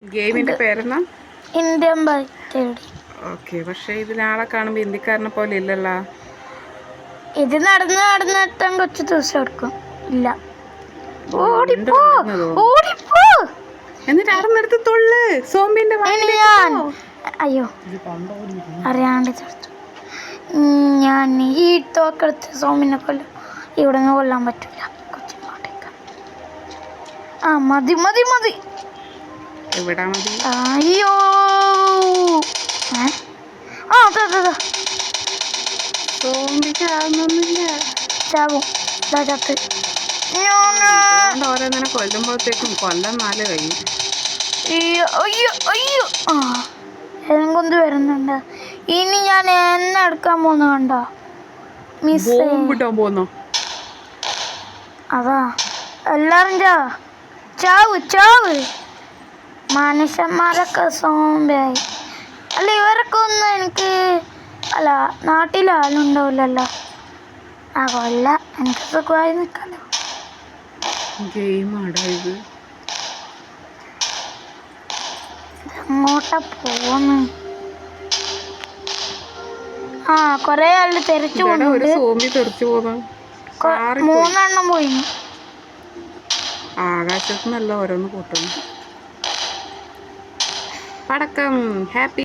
ഗെയിമിന്റെ പേരെന്നാ? Indian bike തേടി. ഓക്കെ, പക്ഷെ ഇതിലാളെ കാണുമ്പോ ഇന്ത്യക്കാരനെ പോലെ ഇല്ലല്ലോ. ഇത് നടന്നെത്താൻ കുറച്ച് ദിവസം എടുക്കും. ഇല്ല, ഓടിപ്പോ ഓടിപ്പോ. എന്നിട്ട് നടന്നെടുത്ത് തൊള്ളു സോംബിന്റെ ഞാൻ അയ്യോ അറിയാണ്ട് ചേർത്തു. ഞാൻ ഈ തോക്കെടുത്ത് സോമിനെ കൊല്ലും. ഇവിടെ നിന്ന് കൊല്ലാൻ പറ്റില്ല. കൊച്ചിങ്ങോട്ടേക്ക്. ആ മതി മതി മതി. എവിടാ മതി? അയ്യോ ആ അതെ അതെ അതെ. സോംബി ചാവുന്നൊന്നുമില്ല. ചാവും. ചത്ത് ഓരോന്നിനെ കൊല്ലുമ്പോഴത്തേക്കും കൊല്ലം 4 കഴിയും. അയ്യോ അയ്യോ അയ്യോ. ആ കൊണ്ട് വരുന്നുണ്ട്. ഇനി ഞാൻ എന്നെ എടുക്കാൻ പോകുന്ന കണ്ടോ? മിസ് പോന്നോ? അതാ എല്ലാരും ചാവ് ചാവ്. മനുഷ്യന്മാരൊക്കെ സോംബിയായി. അല്ല ഇവരൊക്കെ ഒന്നും എനിക്ക് അല്ല നാട്ടിലാളുണ്ടാവില്ലല്ലോ. ആ കൊല്ല എനിക്ക് സുഖമായി നിൽക്കാലോ. അങ്ങോട്ടാ പോന്ന്. ആ കൊറേ ആള് തെരച്ചു പോകുന്നുണ്ട്. 3 പോയി. ആകാശത്ത് നല്ല ഓരോന്ന് കൂട്ടുന്നു. പടക്കം ഹാപ്പി.